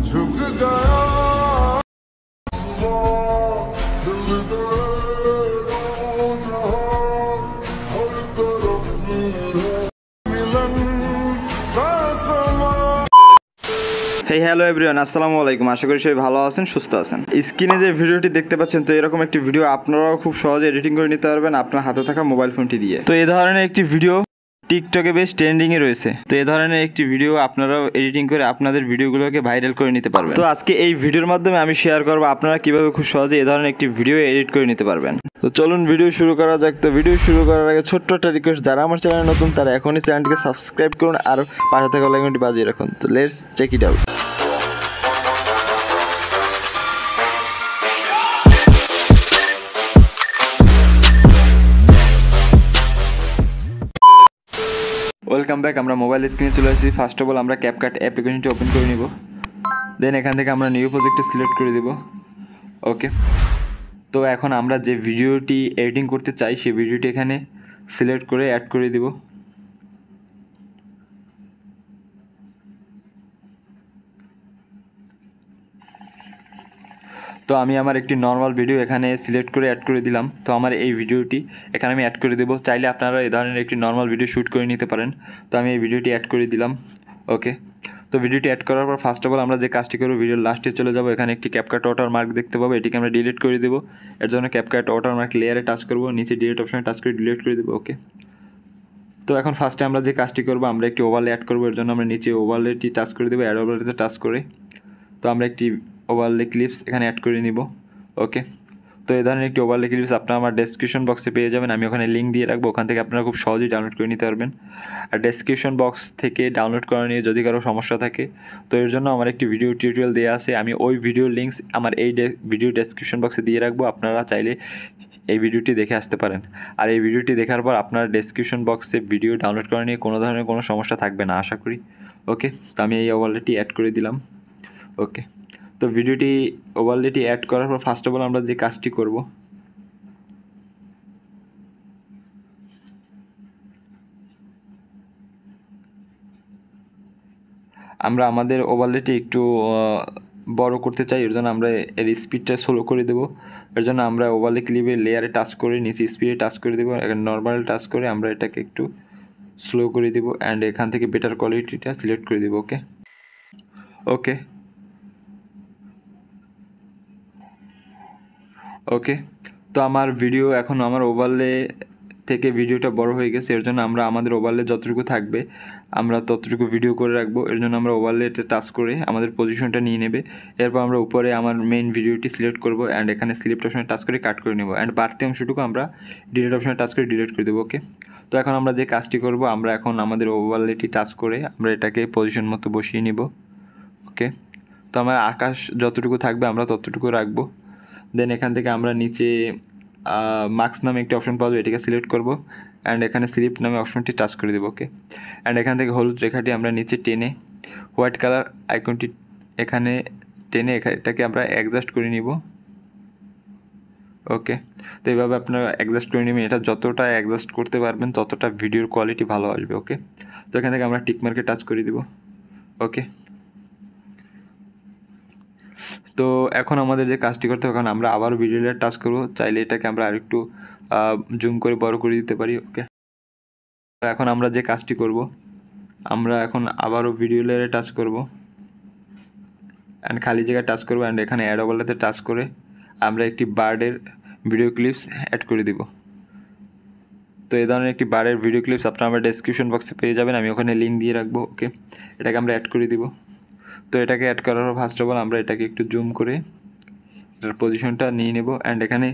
झुक गया दिल दे हर तरफ मिलन का समा। হেই হ্যালো এভরিওয়ান, আসসালামু আলাইকুম। আশা করি সবাই ভালো আছেন, সুস্থ আছেন। স্ক্রিনে যে ভিডিওটি দেখতে পাচ্ছেন, তো এরকম একটি ভিডিও আপনারাও খুব সহজে এডিটিং করে নিতে পারবেন আপনার হাতে থাকা মোবাইল ফোনটি দিয়ে। তো এই ধরনের একটি ভিডিও টিকটকে বেশ ট্রেন্ডিংয়ে রয়েছে। তো এই ধরনের একটি ভিডিও আপনারাও এডিটিং করে আপনাদের ভিডিওগুলোকে ভাইরাল করে নিতে পারবেন। তো আজকে এই ভিডিওর মাধ্যমে আমি শেয়ার করবো আপনারা কীভাবে খুব সহজে এই ধরনের একটি ভিডিও এডিট করে নিতে পারবেন। তো চলুন ভিডিও শুরু করা যাক। তো ভিডিও শুরু করার আগে ছোট্ট একটা রিকোয়েস্ট, যারা আমার চ্যানেলে নতুন তারা এখনই চ্যানেলটিকে সাবস্ক্রাইব করুন আর পাশে থাকা লাইকনটি বাজিয়ে রাখুন। তো let's check it out. Welcome back. আমরা মোবাইল স্ক্রিনে চলে আসছি। ফার্স্ট অফ অল আমরা ক্যাপকাট অ্যাপ্লিকেশনটি ওপেন করে নিব। দেন এখান থেকে আমরা নিউ প্রজেক্টে সিলেক্ট করে দেব। ওকে, তো এখন আমরা যে ভিডিওটি এডিটিং করতে চাই সেই ভিডিওটি এখানে সিলেক্ট করে অ্যাড করে দেব। তো আমি আমার একটি নর্মাল ভিডিও এখানে সিলেক্ট করে অ্যাড করে দিলাম। তো আমার এই ভিডিওটি এখানে আমি অ্যাড করে দেবো। চাইলে আপনারা এই ধরনের একটি নর্মাল ভিডিও শ্যুট করে নিতে পারেন। তো আমি এই ভিডিওটি অ্যাড করে দিলাম। ওকে, তো ভিডিওটি অ্যাড করার পর ফার্স্ট অফ অল আমরা যে কাজটি করবো, ভিডিওর লাস্টে চলে যাব। এখানে একটি ক্যাপকাট ওয়াটারমার্ক দেখতে পাবো, এটিকে আমরা ডিলিট করে দেবো। এর জন্য ক্যাপকাট ওয়াটারমার্ক লেয়ারে টাচ করবো, নিচে ডিলিট অপশনে টাচ করে ডিলিট করে দেবো। ওকে, তো এখন ফার্স্টে আমরা যে কাজটি করবো, আমরা একটি ওভারলে অ্যাড করবো। এর জন্য আমরা নিচে ওভারলেটি টাচ করে দেবো, অ্যাড ওভারলেতে টাচ করে। তো আমরা একটি ওভারলে ক্লিপস এখানে অ্যাড করে নিব। ওকে, তো এই ধরনের একটি ওভারলে ক্লিপস আপনারা আমার ডেসক্রিপশন বক্সে পেয়ে যাবেন। আমি ওখানে লিঙ্ক দিয়ে রাখবো, ওখান থেকে আপনারা খুব সহজেই ডাউনলোড করে নিতে পারবেন। আর ডেসক্রিপশন বক্স থেকে ডাউনলোড করা নিয়ে যদি কারো সমস্যা থাকে, তো এর জন্য আমার একটি ভিডিও টিউটোরিয়াল দেওয়া আছে। আমি ওই ভিডিওর লিঙ্কস আমার এই ভিডিও ডেসক্রিপশন বক্সে দিয়ে রাখবো, আপনারা চাইলে এই ভিডিওটি দেখে আসতে পারেন। আর এই ভিডিওটি দেখার পর আপনার ডেসক্রিপশন বক্সে ভিডিও ডাউনলোড করা নিয়ে কোনো ধরনের কোনো সমস্যা থাকবে না আশা করি। ওকে, তো আমি এই ওভারলেটি অ্যাড করে দিলাম। ওকে, তো ভিডিওটি ওভারলেটি অ্যাড করার পর ফার্স্ট অফ অল আমরা যে কাজটি করব, আমরা আমাদের ওভারলেটি একটু বড় করতে চাই। এর জন্য আমরা এর স্পিডটা স্লো করে দেবো। এর জন্য আমরা ওভারলে ক্লিপের লেয়ারে টাচ করে নিচে স্পিডে টাচ করে দেবো। নর্মাল টাচ করে আমরা এটাকে একটু স্লো করে দেবো অ্যান্ড এখান থেকে বেটার কোয়ালিটিটা সিলেক্ট করে দেবো। ওকে ওকে ওকে, তো আমার ভিডিও এখন আমার ওভারলে থেকে ভিডিওটা বড় হয়ে গেছে। এর জন্য আমরা আমাদের ওভারলে যতটুকু থাকবে আমরা ততটুকু ভিডিও করে রাখবো। এর জন্য আমরা ওভারলেতে টাচ করে আমাদের পজিশনটা নিয়ে নেবে। এরপর আমরা উপরে আমার মেইন ভিডিওটি সিলেক্ট করবো অ্যান্ড এখানে সিলেক্ট অপশনে টাচ করে কাট করে নেবো অ্যান্ড বাড়তি অংশটুকু আমরা ডিলিট অপশনে টাচ করে ডিলিট করে দেবো। ওকে, তো এখন আমরা যে কাজটি করব, আমরা এখন আমাদের ওভারলেটি টাচ করে আমরা এটাকে পজিশন মতো বসিয়ে নিব। ওকে, তো আমার আকাশ যতটুকু থাকবে আমরা ততটুকু রাখবো। দেন এখান থেকে আমরা নিচে মার্কস নামে একটি অপশন পাবো, এটিকে সিলেক্ট করব অ্যান্ড এখানে স্লিপ নামে অপশনটি টাচ করে দেবো। ওকে, অ্যান্ড এখান থেকে হলুদ রেখাটি আমরা নিচে টেনে হোয়াইট কালার আইকনটি এখানে টেনে এটাকে আমরা অ্যাডজাস্ট করে নিব। ওকে, তো এইভাবে আপনারা অ্যাডজাস্ট করে নেবেন। এটা যতটা অ্যাডজাস্ট করতে পারবেন ততটা ভিডিওর কোয়ালিটি ভালো আসবে। ওকে, তো এখান থেকে আমরা টিক মার্কে টাচ করে দিব। ওকে, তো এখন আমাদের যে কাজটি করতে হবে, এখন আমরা আবারও ভিডিও লেয়ার টাচ করব। চাইলে এটাকে আমরা আরেকটু জুম করে বড় করে দিতে পারি। ওকে, তো এখন আমরা যে কাজটি করব, আমরা এখন আবারও ভিডিও লেয়ারে টাচ করব অ্যান্ড খালি জায়গায় টাচ করব অ্যান্ড এখানে অ্যাড ওভারলেতে টাচ করে আমরা একটি বার্ডের ভিডিও ক্লিপস অ্যাড করে দিব। তো এই ধরনের একটি বার্ডের ভিডিও ক্লিপস আপনারা আমার ডেসক্রিপশন বক্সে পেয়ে যাবেন, আমি ওখানে লিঙ্ক দিয়ে রাখবো। ওকে, এটাকে আমরা অ্যাড করে দিব। তো এটাকে অ্যাড করার পর ফার্স্ট অফ অল আমরা এটাকে একটু জুম করে এটার পজিশনটা নিয়ে নেব অ্যান্ড এখানে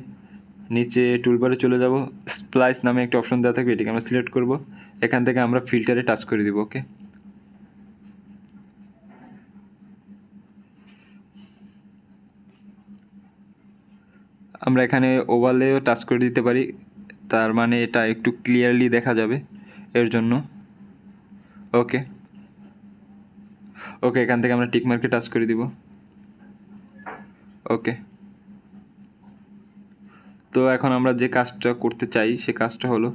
নিচে টুলবারে চলে যাব। স্প্লাইস নামে একটা অপশন দেওয়া থাকবে, এটাকে আমরা সিলেক্ট করব। এখান থেকে আমরা ফিল্টারে টাচ করে দিব। ওকে, আমরা এখানে ওভারলেও টাচ করে দিতে পারি, তার মানে এটা একটু ক্লিয়ারলি দেখা যাবে এর জন্য। ওকে ওকে, এখান থেকে আমরা টিক মার্কে টাচ করে দিব। ওকে, তো এখন আমরা যে কাজটা করতে চাই সে কাজটা হলো,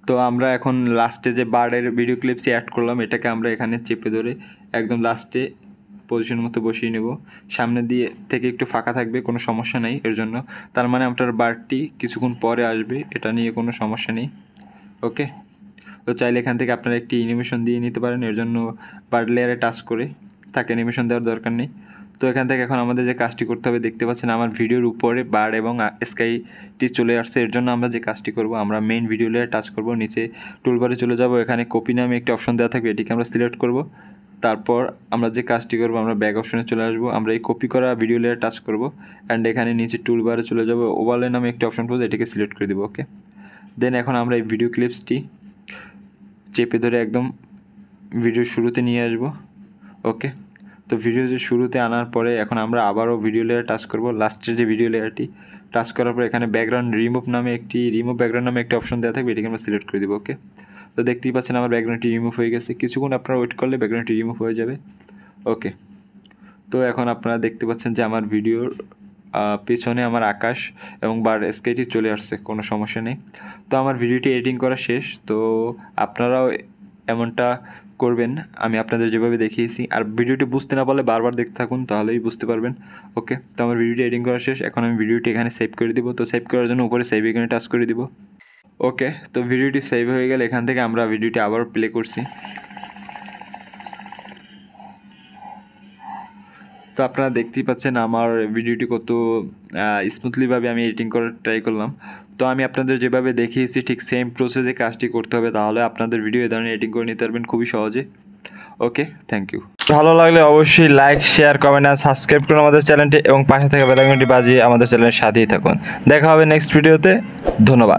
তো আমরা এখন লাস্টে যে বার্ডের ভিডিও ক্লিপসই অ্যাড করলাম এটাকে আমরা এখানে চেপে ধরে একদম লাস্টে পজিশন মতো বসিয়ে নেব। সামনে দিয়ে থেকে একটু ফাঁকা থাকবে, কোনো সমস্যা নেই এর জন্য। তার মানে আপনার বার্ডটি কিছুক্ষণ পরে আসবে, এটা নিয়ে কোনো সমস্যা নেই। ওকে, তো চাইলে এখান থেকে আপনারা একটি অ্যানিমেশন দিয়ে নিতে পারেন, এর জন্য বার্ড লেয়ারে টাচ করে তাকে অ্যানিমেশন দেওয়ার দরকার নেই। তো এখান থেকে এখন আমাদের যে কাজটি করতে হবে, দেখতে পাচ্ছেন আমার ভিডিওর উপরে বার্ড এবং স্কাইটি চলে আসছে। এর জন্য আমরা যে কাজটি করব, আমরা মেইন ভিডিও লেয়ারে টাচ করব, নিচে টুলবারে চলে যাব, এখানে কপি নামে একটি অপশন দেওয়া থাকবে, এটিকে আমরা সিলেক্ট করব। তারপর আমরা যে কাজটি করব, আমরা ব্যাক অপশনে চলে আসবো, আমরা এই কপি করা ভিডিও লেয়ারে টাচ করব অ্যান্ড এখানে নিচে টুলবারে চলে যাব, ওভারলে নামে একটি অপশন পাবো, এটিকে সিলেক্ট করে দেবো। ওকে, দেন এখন আমরা এই ভিডিও ক্লিপসটি চেপে ধরে একদম ভিডিওর শুরুতে নিয়ে আসব। ওকে, তো ভিডিও শুরুতে আনার পরে এখন আমরা আবারও ভিডিও লেয়ার টাচ করব, লাস্টের যে ভিডিও লেয়ারটি টাচ করার পর এখানে ব্যাকগ্রাউন্ড রিমুভ ব্যাকগ্রাউন্ড নামে একটা অপশন দেওয়া থাকবে, এটিকে আমরা সিলেক্ট করে দেবো। ওকে, তো দেখতেই পাচ্ছেন আমার ব্যাকগ্রাউন্ডটি রিমুভ হয়ে গেছে, কিছুক্ষণ আপনারা ওয়েট করলে ব্যাকগ্রাউন্ডটি রিমুভ হয়ে যাবে। ওকে, তো এখন আপনারা দেখতে পাচ্ছেন যে আমার ভিডিওর পেছনে আমার আকাশ এবং বার্ড স্কাইটি চলে আসছে, কোনো সমস্যা নেই। তো আমার ভিডিওটি এডিটিং করা শেষ, তো আপনারাও এমনটা করবেন আমি আপনাদের যেভাবে দেখিয়েছি। আর ভিডিওটি বুঝতে না পারলে বারবার দেখতে থাকুন, তাহলেই বুঝতে পারবেন। ওকে, তো আমার ভিডিওটি এডিটিং করা শেষ, এখন আমি ভিডিওটি এখানে সেভ করে দিব। তো সেভ করার জন্য উপরে সেভ এখানে টাচ করে দিব। ওকে, তো ভিডিওটি সেভ হয়ে গেলে এখান থেকে আমরা ভিডিওটি আবার প্লে করছি। তো আপনারা দেখতেই পাচ্ছেন আমার ভিডিওটি কত স্মুথলিভাবে আমি এডিটিং করার ট্রাই করলাম। তো আমি আপনাদের যেভাবে দেখিয়েছি ঠিক সেম প্রসেসে কাজটি করতে হবে, তাহলে আপনাদের ভিডিও এ ধরনের এডিটিং করে নিতে পারবেন খুবই সহজে। ওকে, থ্যাংক ইউ। ভালো লাগলে অবশ্যই লাইক, শেয়ার, কমেন্ট আর সাবস্ক্রাইব করুন আমাদের চ্যানেলটি এবং পাশে থাকা বেল আইকনটি বাজিয়ে আমাদের চ্যানেলের সাথেই থাকুন। দেখা হবে নেক্সট ভিডিওতে। ধন্যবাদ।